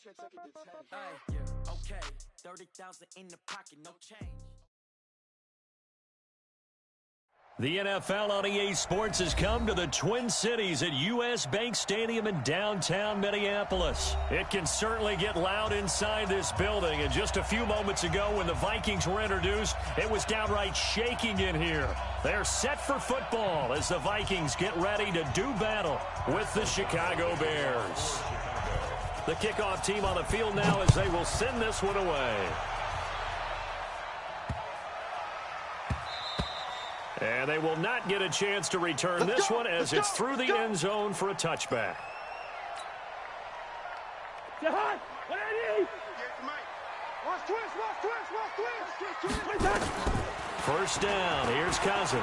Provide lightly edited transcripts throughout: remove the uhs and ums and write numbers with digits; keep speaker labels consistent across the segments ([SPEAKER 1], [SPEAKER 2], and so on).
[SPEAKER 1] Okay, 30,000 in the pocket, no change.
[SPEAKER 2] The NFL on EA Sports has come to the Twin Cities at U.S. Bank Stadium in downtown Minneapolis. It can certainly get loud inside this building, and just a few moments ago when the Vikings were introduced, it was downright shaking in here. They're set for football as the Vikings get ready to do battle with the Chicago Bears. The kickoff team on the field now as they will send this one away. And they will not get a chance to return this one as it's through the end zone for a touchback. First down, here's Cousins.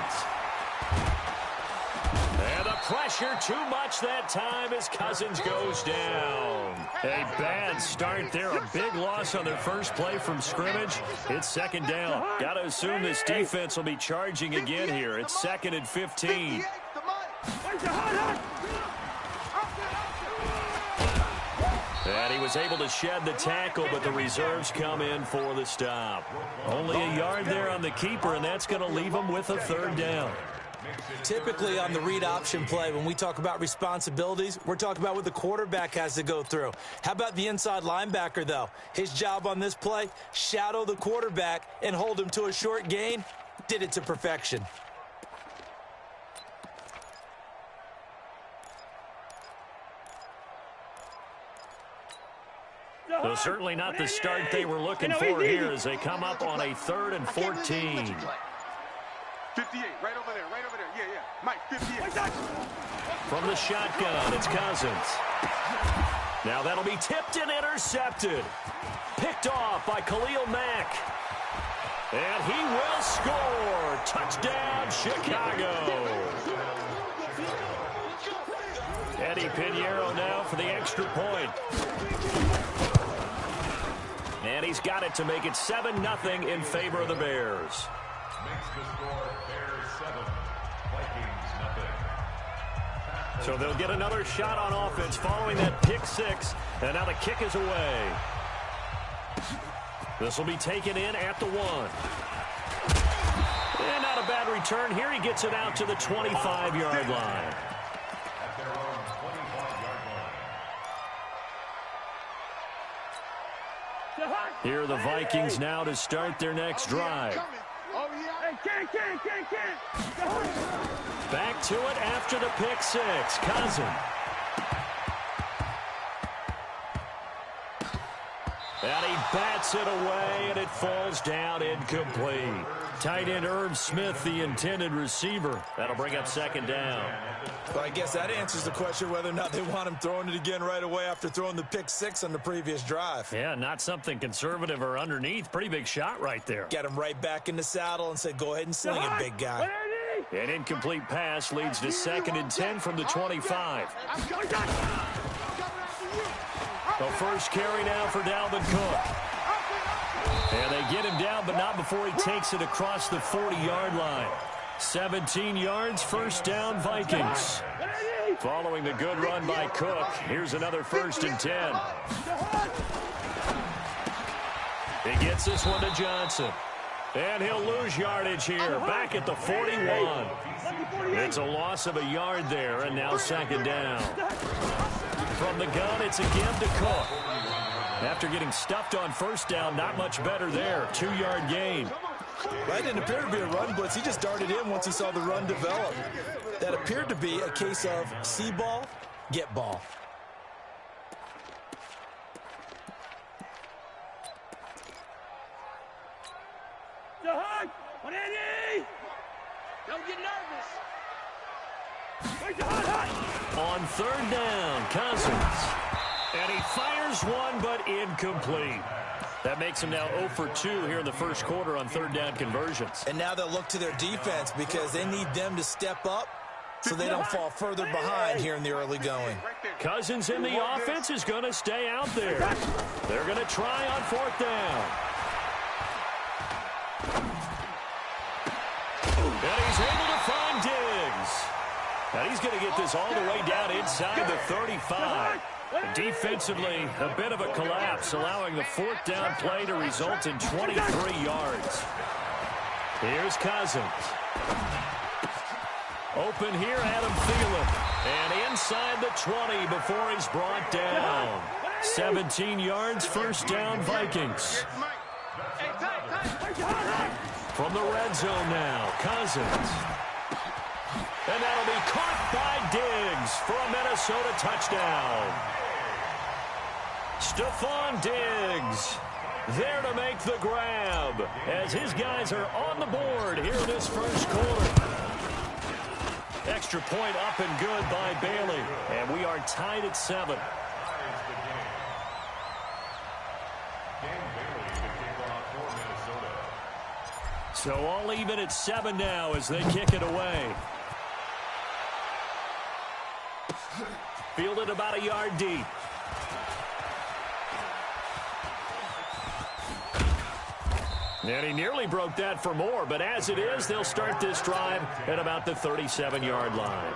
[SPEAKER 2] And the pressure too much that time as Cousins goes down. A bad start there, a big loss on their first play from scrimmage. It's second down. Got to assume this defense will be charging again here. It's 2nd and 15. And he was able to shed the tackle, but the reserves come in for the stop. Only a yard there on the keeper, and that's going to leave him with a third down.
[SPEAKER 3] Typically on the read option play, when we talk about responsibilities, we're talking about what the quarterback has to go through. How about the inside linebacker, though? His job on this play, shadow the quarterback and hold him to a short gain. Did it to perfection.
[SPEAKER 2] So certainly not the start they were looking for here as they come up on a 3rd and 14.
[SPEAKER 4] 58, right over there. Yeah. Mike, 58.
[SPEAKER 2] From the shotgun, it's Cousins. Now that'll be tipped and intercepted. Picked off by Khalil Mack. And he will score. Touchdown, Chicago. Eddie Pinheiro now for the extra point. And he's got it to make it 7-0 in favor of the Bears.
[SPEAKER 5] Makes the score Bears 7, Vikings 0.
[SPEAKER 2] So they'll get another shot on offense following that pick six. And now the kick is away. This will be taken in at the 1. And not a bad return. Here he gets it out to the 25-yard line.
[SPEAKER 5] At their own 25-yard line.
[SPEAKER 2] Here are the Vikings now to start their next drive. Back to it after the pick six. Cousins. And he bats it away, and it falls down incomplete. Tight end Irv Smith, the intended receiver. That'll bring up 2nd down.
[SPEAKER 3] Well, I guess that answers the question whether or not they want him throwing it again right away after throwing the pick six on the previous drive.
[SPEAKER 2] Yeah, not something conservative or underneath. Pretty big shot right there.
[SPEAKER 3] Get him right back in the saddle and say, go ahead and sling it, big guy.
[SPEAKER 2] An incomplete pass leads to 2nd and 10 from the 25. The first carry now for Dalvin Cook. And they get him down, but not before he takes it across the 40-yard line. 17 yards, first down, Vikings. Following the good run by Cook, here's another 1st and 10. He gets this one to Johnson. And he'll lose yardage here, back at the 41. It's a loss of a yard there, and now 2nd down. From the gun, it's again to Cook. After getting stuffed on first down, not much better there. 2-yard gain.
[SPEAKER 3] That didn't appear to be a run blitz. He just darted in once he saw the run develop. That appeared to be a case of see ball, get ball.
[SPEAKER 1] Don't get nervous.
[SPEAKER 2] On 3rd down, Cousins. And he fires one, but incomplete. That makes him now 0 for 2 here in the first quarter on 3rd down conversions.
[SPEAKER 3] And now they'll look to their defense because they need them to step up so they don't fall further behind here in the early going.
[SPEAKER 2] Cousins in the offense is going to stay out there. They're going to try on 4th down. And he's able to find Diggs. And he's going to get this all the way down inside the 35. Defensively, a bit of a collapse, allowing the fourth down play to result in 23 yards. Here's Cousins. Open here, Adam Thielen. And inside the 20 before he's brought down. 17 yards, first down, Vikings. From the red zone now, Cousins. And that'll be caught by Diggs for a Minnesota touchdown. Stephon Diggs there to make the grab as his guys are on the board here in this first quarter. Extra point up and good by Bailey. And we are tied at 7. So all even at 7 now as they kick it away. Fielded about a yard deep. And he nearly broke that for more, but as it is, they'll start this drive at about the 37-yard line.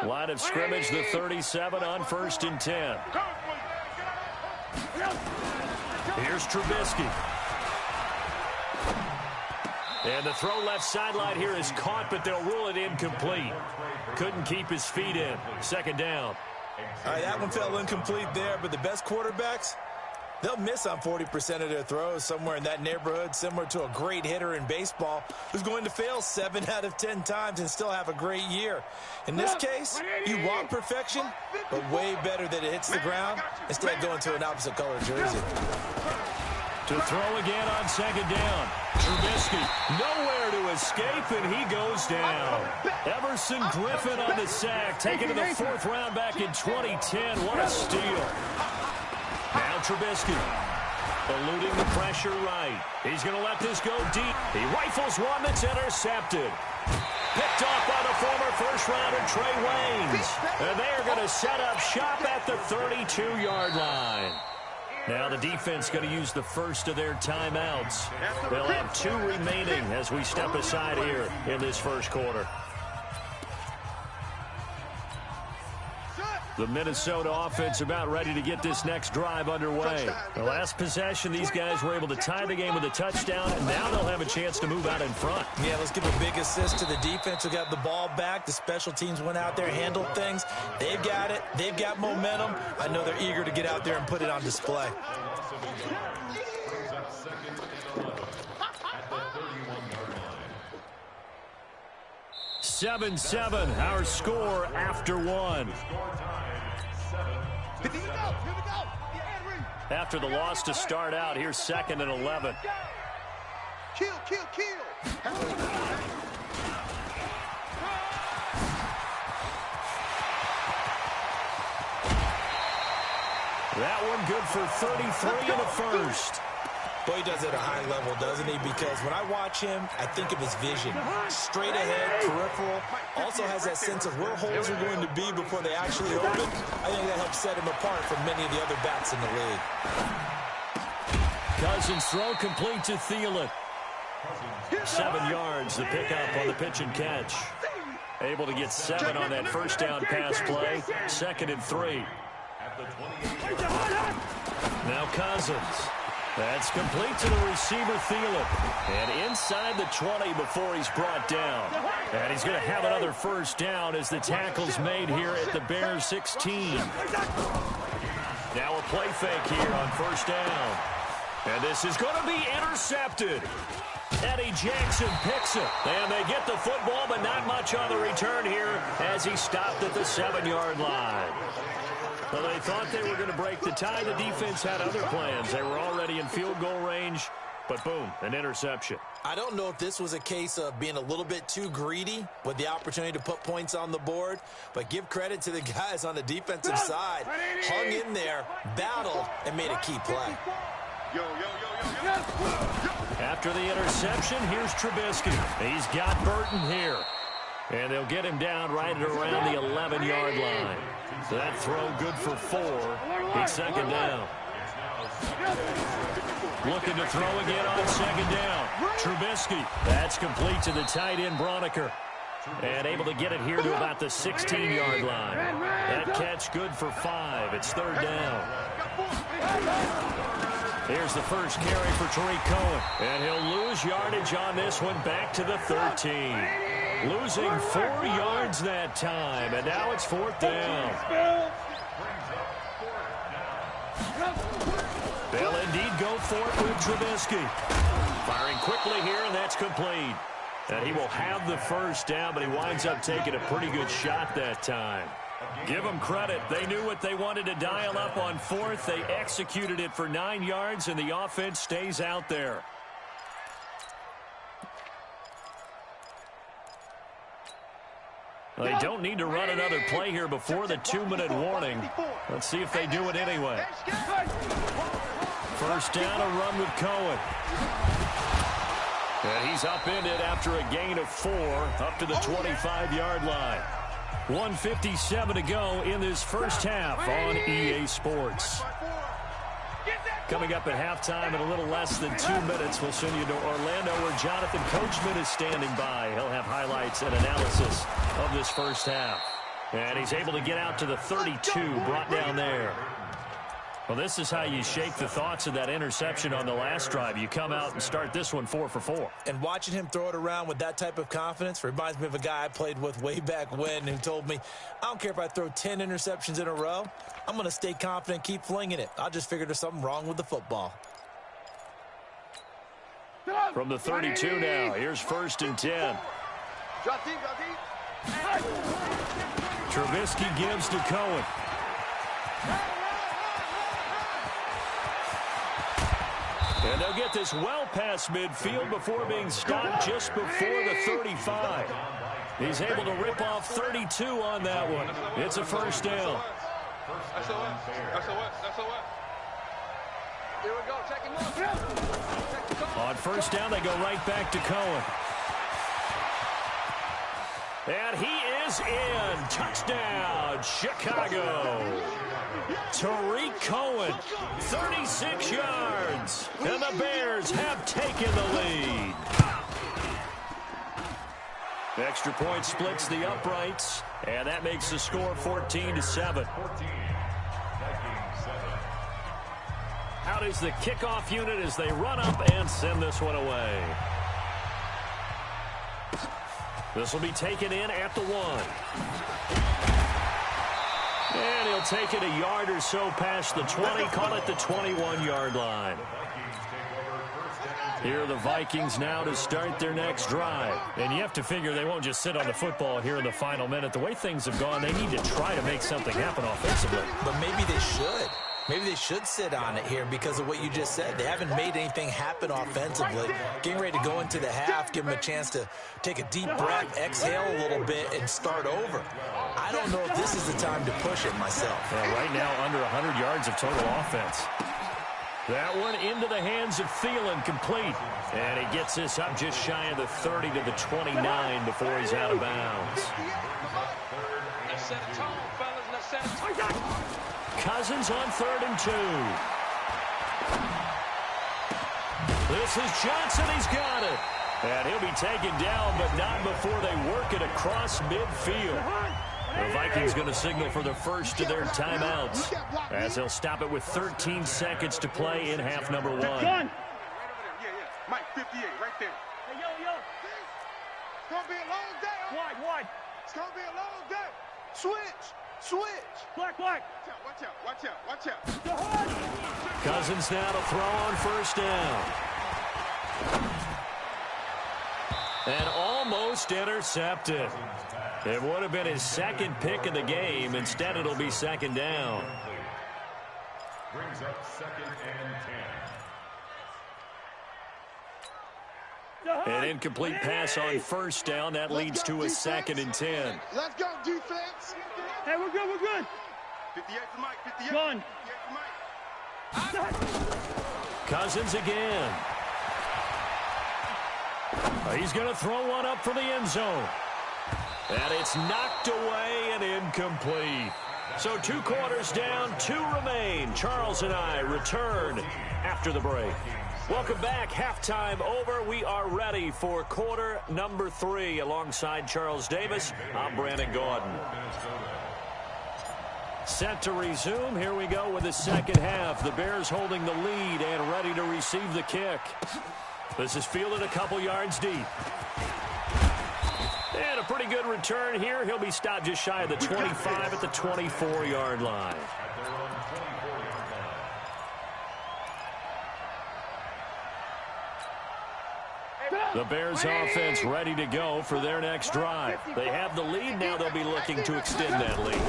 [SPEAKER 2] Line of scrimmage, the 37 on 1st and 10. Here's Trubisky. And the throw left sideline here is caught, but they'll rule it incomplete. Couldn't keep his feet in. 2nd down.
[SPEAKER 3] All right, that one fell incomplete there, but the best quarterbacks, they'll miss on 40% of their throws, somewhere in that neighborhood, similar to a great hitter in baseball who's going to fail 7 out of 10 times and still have a great year. In this case, you want perfection, but way better that it hits the ground instead of going to an opposite color jersey.
[SPEAKER 2] To throw again on 2nd down. Trubisky nowhere to escape, and he goes down. Everson Griffin on the sack, taken to the 4th round back in 2010. What a steal. Now Trubisky, eluding the pressure right. He's going to let this go deep. He rifles one that's intercepted. Picked off by the former first-rounder Trey Waynes. And they're going to set up shop at the 32-yard line. Now the defense going to use the first of their timeouts. They'll have 2 remaining as we step aside here in this first quarter. The Minnesota offense about ready to get this next drive underway. The last possession, these guys were able to tie the game with a touchdown, and now they'll have a chance to move out in front.
[SPEAKER 3] Yeah, let's give a big assist to the defense who got the ball back. The special teams went out there, handled things. They've got it. They've got momentum. I know they're eager to get out there and put it on display.
[SPEAKER 2] 7-7, our score after 1. After the loss to start out, here's 2nd and 11.
[SPEAKER 4] Kill, kill, kill.
[SPEAKER 2] That one good for 33 in the first.
[SPEAKER 3] Boy, he does it at a high level, doesn't he? Because when I watch him, I think of his vision. Straight ahead, peripheral. Also has that sense of where holes are going to be before they actually open. I think that helps set him apart from many of the other backs in the league.
[SPEAKER 2] Cousins throw complete to Thielen. 7 yards, the pickup on the pitch and catch. Able to get 7 on that first down pass play. 2nd and 3. Now Cousins. That's complete to the receiver, Thielen. And inside the 20 before he's brought down. And he's going to have another first down as the tackle's made here at the Bears 16. Now a play fake here on first down. And this is going to be intercepted. Eddie Jackson picks it. And they get the football, but not much on the return here as he stopped at the 7-yard line. Well, they thought they were going to break the tie. The defense had other plans. They were already in field goal range, but boom, an interception.
[SPEAKER 3] I don't know if this was a case of being a little bit too greedy with the opportunity to put points on the board, but give credit to the guys on the defensive side. Hung in there, battled, and made a key play.
[SPEAKER 2] After the interception, here's Trubisky. He's got Burton here. And they'll get him down right at around the 11-yard line. That throw good for 4. It's second down. Looking to throw again on second down. Trubisky. That's complete to the tight end, Broniker. And able to get it here to about the 16-yard line. That catch good for 5. It's third down. Here's the first carry for Tariq Cohen. And he'll lose yardage on this one back to the 13. Losing 4 yards that time. And now it's fourth down. They'll indeed go for it with Trubisky. Firing quickly here, and that's complete. And he will have the first down, but he winds up taking a pretty good shot that time. Give them credit. They knew what they wanted to dial up on fourth. They executed it for 9 yards, and the offense stays out there. They don't need to run another play here before the 2-minute warning. Let's see if they do it anyway. First down, a run with Cohen. And he's upended after a gain of 4 up to the 25-yard line. 1:57 to go in this first half on EA Sports. Coming up at halftime in a little less than 2 minutes, we'll send you to Orlando where Jonathan Coachman is standing by. He'll have highlights and analysis of this first half. And he's able to get out to the 32, brought down there. Well, this is how you shake the thoughts of that interception on the last drive. You come out and start this one 4 for 4.
[SPEAKER 3] And watching him throw it around with that type of confidence reminds me of a guy I played with way back when who told me, I don't care if I throw 10 interceptions in a row. I'm going to stay confident, keep flinging it. I just figured there's something wrong with the football.
[SPEAKER 2] From the 32 now, here's first and 10. Trubisky gives to Cohen. And they'll get this well past midfield before being stopped just before the 35. He's able to rip off 32 on that one. It's a first down.
[SPEAKER 4] Here we go. Check him up.
[SPEAKER 2] On first down, they go right back to Cohen. And he is in. Touchdown, Chicago. Tariq Cohen, 36 yards. And the Bears have taken the lead. Extra point splits the uprights. And that makes the score 14-7. Out is the kickoff unit as they run up and send this one away. This will be taken in at the 1. And he'll take it a yard or so past the 20, call it the 21-yard line. Here are the Vikings now to start their next drive. And you have to figure they won't just sit on the football here in the final minute. The way things have gone, they need to try to make something happen offensively.
[SPEAKER 3] But maybe they should. Maybe they should sit on it here because of what you just said. They haven't made anything happen offensively. Getting ready to go into the half, give them a chance to take a deep breath, exhale a little bit, and start over. I don't know if this is the time to push it myself.
[SPEAKER 2] Well, right now, under 100 yards of total offense. That one into the hands of Thielen, complete. And he gets this up just shy of the 30 to the 29 before he's out of bounds.
[SPEAKER 4] Let's set a tone, fellas. Let's set a tone.
[SPEAKER 2] Cousins on 3rd and 2. This is Johnson. He's got it. And he'll be taken down, but not before they work it across midfield. The Vikings going to signal for the first of their timeouts as they'll stop it with 13 seconds to play in half number 1.
[SPEAKER 4] Yeah. Mike, 58, right there.
[SPEAKER 6] Hey, yo.
[SPEAKER 4] It's going to be a long day.
[SPEAKER 6] Wide.
[SPEAKER 4] It's going to be a long day. Switch.
[SPEAKER 6] Black.
[SPEAKER 4] Watch out.
[SPEAKER 2] Cousins now to throw on first down. And almost intercepted. It would have been his second pick of the game. Instead, it'll be second down.
[SPEAKER 5] Brings up 2nd and 10.
[SPEAKER 2] An incomplete pass on first down. That leads to a 2nd and 10.
[SPEAKER 4] Let's go, defense.
[SPEAKER 6] Hey, we're good.
[SPEAKER 4] 58 for Mike. 58.
[SPEAKER 6] Run.
[SPEAKER 4] 58 for Mike.
[SPEAKER 2] Cousins again. He's going to throw one up for the end zone. And it's knocked away and incomplete. So 2 quarters down, 2 remain. Charles and I return after the break. Welcome back. Halftime over. We are ready for quarter number 3. Alongside Charles Davis, I'm Brandon Gordon. Set to resume. Here we go with the second half. The Bears holding the lead and ready to receive the kick. This is fielded a couple yards deep. And a pretty good return here. He'll be stopped just shy of the 25 at the 24-yard line. The Bears offense ready to go for their next drive. They have the lead. Now they'll be looking to extend that lead.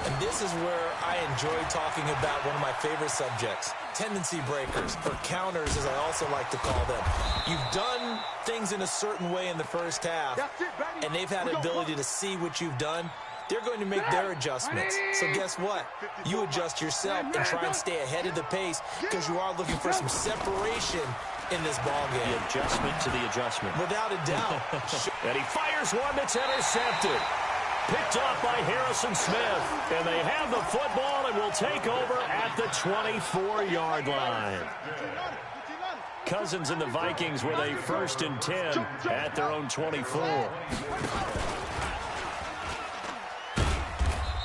[SPEAKER 3] And this is where I enjoy talking about one of my favorite subjects, tendency breakers, or counters as I also like to call them. You've done things in a certain way in the first half, and they've had the ability to see what you've done. They're going to make their adjustments. So guess what? You adjust yourself and try and stay ahead of the pace because you are looking for some separation in this ball game.
[SPEAKER 2] The adjustment to the adjustment.
[SPEAKER 3] Without a doubt.
[SPEAKER 2] And he fires one that's intercepted. Picked off by Harrison Smith. And they have the football and will take over at the 24-yard line. Cousins and the Vikings with a 1st and 10 at their own 24.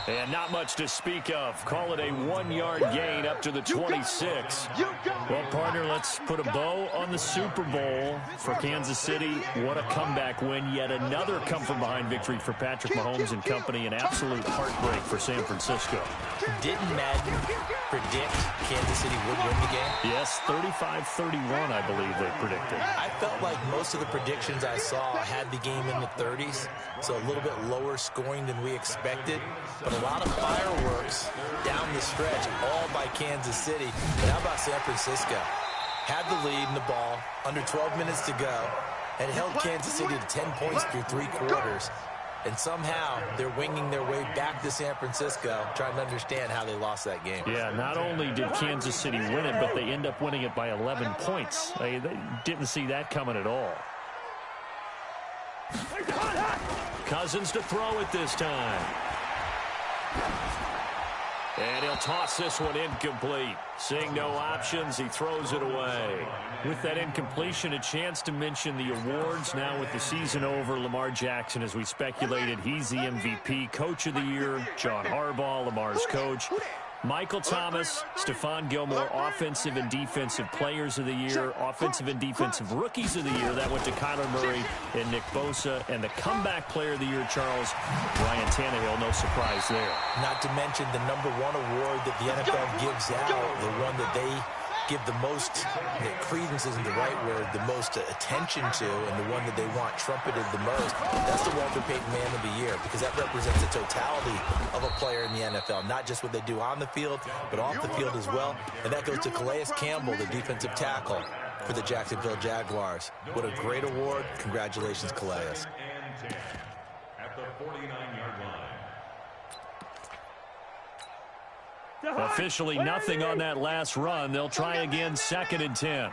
[SPEAKER 2] And not much to speak of. Call it a 1-yard gain up to the 26. Well, partner, let's put a bow on the Super Bowl for Kansas City. What a comeback win. Yet another come-from-behind victory for Patrick Mahomes and company. An absolute heartbreak for San Francisco.
[SPEAKER 3] Didn't Madden predict Kansas City would win the game?
[SPEAKER 2] Yes, 35-31, I believe they predicted.
[SPEAKER 3] I felt like most of the predictions I saw had the game in the 30s, so a little bit lower scoring than we expected. But a lot of fireworks down the stretch, all by Kansas City. But how about San Francisco? Had the lead in the ball, under 12 minutes to go, and held Kansas City to 10 points through 3 quarters. And somehow they're winging their way back to San Francisco, trying to understand how they lost that game.
[SPEAKER 2] Yeah, not only did Kansas City win it, but they end up winning it by 11 points. They didn't see that coming at all. Cousins to throw it this time. And he'll toss this one incomplete. Seeing no options, he throws it away. With that incompletion, a chance to mention the awards. Now with the season over, Lamar Jackson, as we speculated, he's the MVP. Coach of the Year, John Harbaugh, Lamar's coach. Michael Thomas, Stephon Gilmore, Offensive and Defensive Players of the Year, Offensive and Defensive Rookies of the Year. That went to Kyler Murray and Nick Bosa. And the Comeback Player of the Year, Charles, Ryan Tannehill, no surprise there.
[SPEAKER 3] Not to mention the #1 award that the NFL gives out, the one that they give the most, credence isn't the right word, the most attention to, and the one that they want trumpeted the most. That's the Walter Payton Man of the Year, because that represents the totality of a player in the NFL, not just what they do on the field, but off the field as well. And that goes to Calais Campbell, the defensive tackle for the Jacksonville Jaguars. What a great award. Congratulations, Calais.
[SPEAKER 5] At the 49-yard line.
[SPEAKER 2] Officially nothing on that last run. They'll try again, 2nd and 10.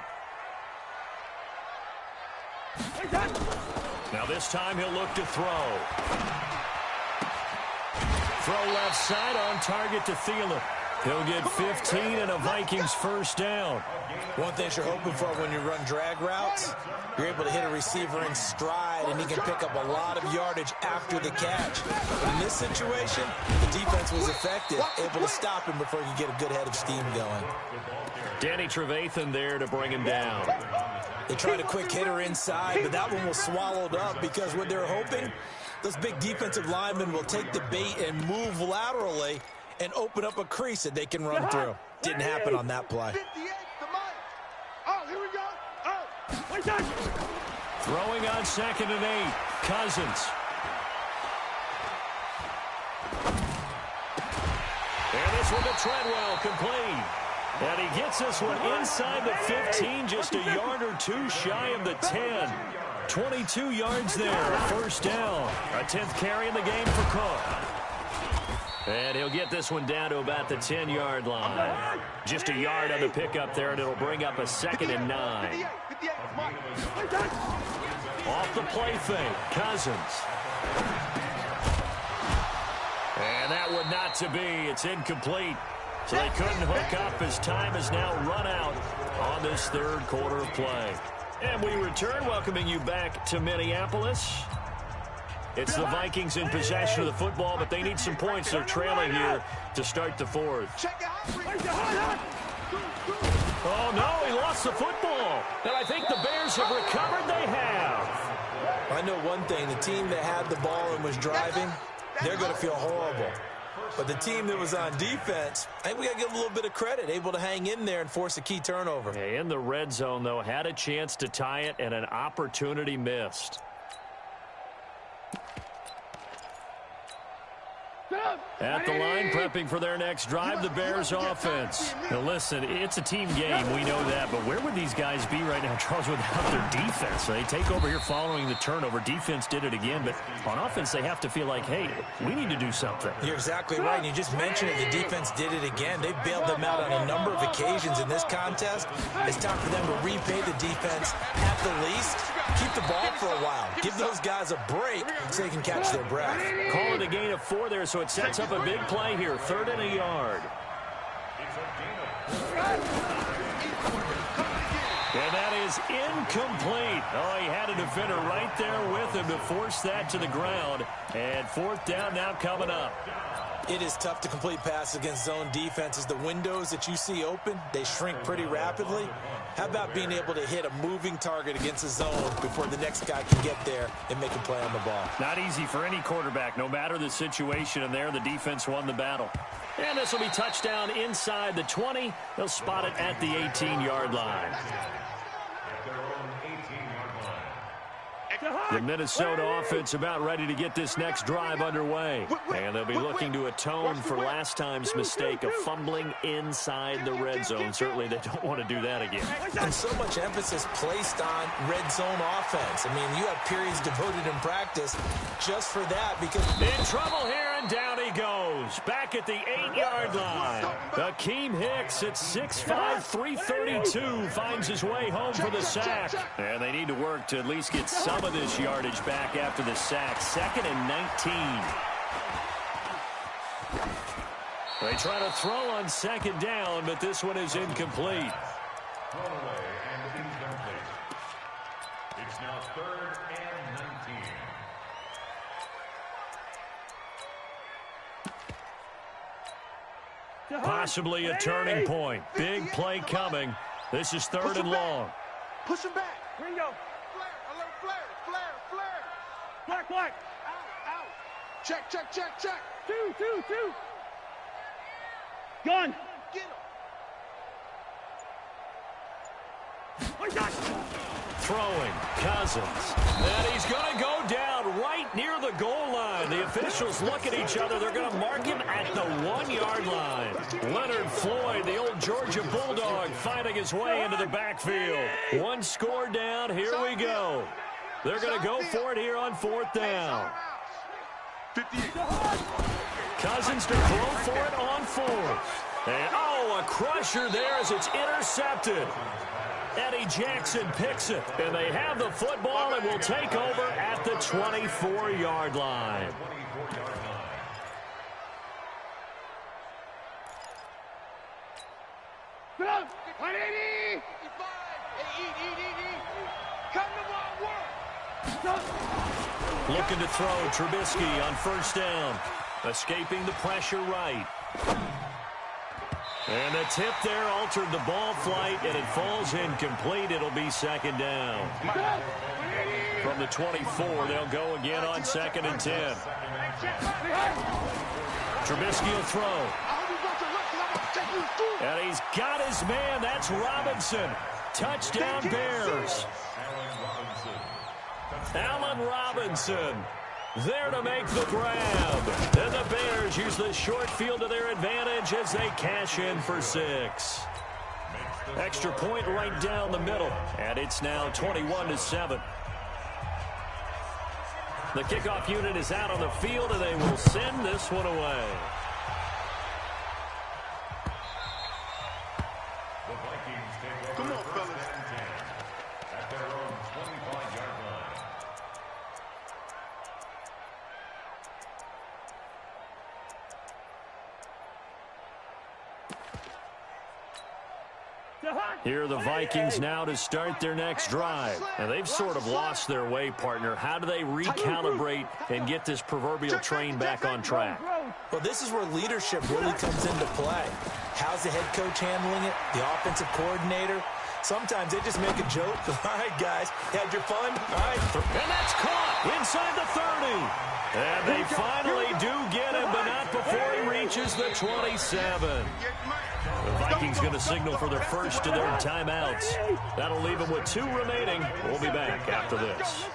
[SPEAKER 2] Now this time he'll look to throw. Throw left side, on target to Thielen. He'll get 15 and a Vikings 1st down.
[SPEAKER 3] One thing you're hoping for when you run drag routes, you're able to hit a receiver in stride, and he can pick up a lot of yardage after the catch. But in this situation, the defense was effective, able to stop him before he could get a good head of steam going.
[SPEAKER 2] Danny Trevathan there to bring him down.
[SPEAKER 3] They tried a quick hitter inside, but that one was swallowed up because what they're hoping, those big defensive linemen will take the bait and move laterally and open up a crease that they can run through. Didn't happen on that play.
[SPEAKER 2] Throwing on 2nd and 8. Cousins. And this one to Treadwell, complete. And he gets this one inside the 15, just a yard or two shy of the 10. 22 yards there, 1st down. A 10th carry in the game for Cook. And he'll get this one down to about the 10-yard line. Just a yard on the pickup there, and it'll bring up a 2nd and 9. Off the play fake, Cousins. And that would not to be. It's incomplete. So they couldn't hook up as time has now run out on this third quarter of play. And we return, welcoming you back to Minneapolis. It's the Vikings in possession of the football, but they need some points. They're trailing here to start the fourth. Oh, no, he lost the football. And I think the Bears have recovered. They have.
[SPEAKER 3] I know one thing. The team that had the ball and was driving, they're going to feel horrible. But the team that was on defense, I think we got to give them a little bit of credit, able to hang in there and force a key turnover.
[SPEAKER 2] In the red zone, though, had a chance to tie it and an opportunity missed. At the line, prepping for their next drive, the Bears offense. Now listen, it's a team game, we know that, but where would these guys be right now, Charles, without their defense? So they take over here following the turnover. Defense did it again, but on offense, they have to feel like, hey, we need to do something.
[SPEAKER 3] You're exactly right, and you just mentioned it. The defense did it again. They bailed them out on a number of occasions in this contest. It's time for them to repay the defense at the least. Keep the ball for a while. Give those guys a break so they can catch their breath.
[SPEAKER 2] Call it a gain of 4 there, so it sets up a big play here. 3rd and a yard. And that is incomplete. Oh, he had a defender right there with him to force that to the ground. And 4th down now coming up.
[SPEAKER 3] It is tough to complete passes against zone defenses. The windows that you see open, they shrink pretty rapidly. How about being able to hit a moving target against a zone before the next guy can get there and make a play on the ball?
[SPEAKER 2] Not easy for any quarterback, no matter the situation. And there, the defense won the battle. And this will be touchdown inside the 20. They'll spot it at the 18-yard line. The Minnesota offense about ready to get this next drive underway. And they'll be looking to atone for last time's mistake of fumbling inside the red zone. Certainly they don't want to do that again.
[SPEAKER 3] And so much emphasis placed on red zone offense. I mean, you have periods devoted in practice just for that because...
[SPEAKER 2] In trouble here, and down he goes. Back at the 8-yard line. Akeem Hicks at 6'5", 332 finds his way home for the sack. And they need to work to at least get some of this yardage back after the sack. 2nd and 19. They try to throw on 2nd down, but this one is incomplete.
[SPEAKER 5] Thrown away and incomplete. It's now 3rd and 19.
[SPEAKER 2] Possibly a turning point. Big play coming. This is 3rd and long.
[SPEAKER 4] Push him back.
[SPEAKER 6] Ringo.
[SPEAKER 4] Flare, alert, flare.
[SPEAKER 6] Black.
[SPEAKER 4] Out. Check.
[SPEAKER 6] 2. Gun.
[SPEAKER 4] Get him.
[SPEAKER 2] Throwing, Cousins. And he's going to go down right near the goal line. The officials look at each other. They're going to mark him at the 1-yard line. Leonard Floyd, the old Georgia Bulldog, fighting his way into the backfield. 1 score down. Here we go. They're going to go for it here on 4th down.
[SPEAKER 4] 58.
[SPEAKER 2] Cousins to throw for it on 4th. And, oh, a crusher there as it's intercepted. Eddie Jackson picks it. And they have the football and will take over at the 24-yard line. Looking to throw Trubisky on 1st down. Escaping the pressure right. And the tip there altered the ball flight, and it falls incomplete. It'll be 2nd down. From the 24, they'll go again on 2nd and 10. Trubisky will throw. And he's got his man. That's Robinson. Touchdown Bears. Allen Robinson there to make the grab. And the Bears use the short field to their advantage as they cash in for 6. Extra point right down the middle. And it's now 21-7. The kickoff unit is out on the field, and they will send this one away.
[SPEAKER 5] The Vikings take over.
[SPEAKER 4] Come on, fellas.
[SPEAKER 5] At their own 25-yard line.
[SPEAKER 2] Here are the Vikings now to start their next drive. And they've sort of lost their way, partner. How do they recalibrate and get this proverbial train back on track?
[SPEAKER 3] Well, this is where leadership really comes into play. How's the head coach handling it? The offensive coordinator? Sometimes they just make a joke. All right, guys, had your fun? All right.
[SPEAKER 2] And that's caught inside the 30. And they finally do get him, but not before he reaches the 27. The Vikings going to signal for their first of their timeouts. That'll leave them with 2 remaining. We'll be back after this.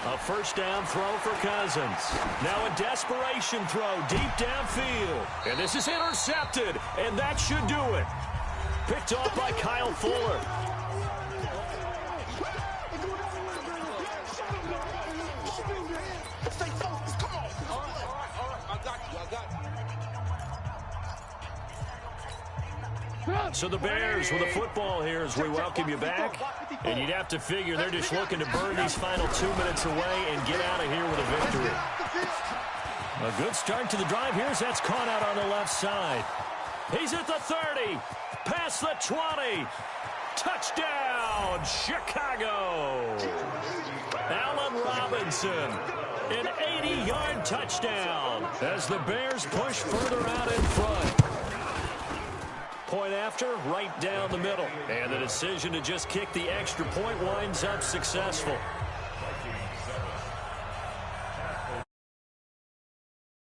[SPEAKER 2] A first down throw for Cousins. Now a desperation throw deep downfield. And this is intercepted, and that should do it. Picked off by Kyle Fuller. So the Bears with a football here as we welcome you back. And you'd have to figure they're just looking to burn these final 2 minutes away and get out of here with a victory. A good start to the drive. Here's that's caught out on the left side. He's at the 30. Past the 20. Touchdown, Chicago. Allen Robinson. An 80-yard touchdown as the Bears push further out in front. Point after, right down the middle. And the decision to just kick the extra point winds up successful.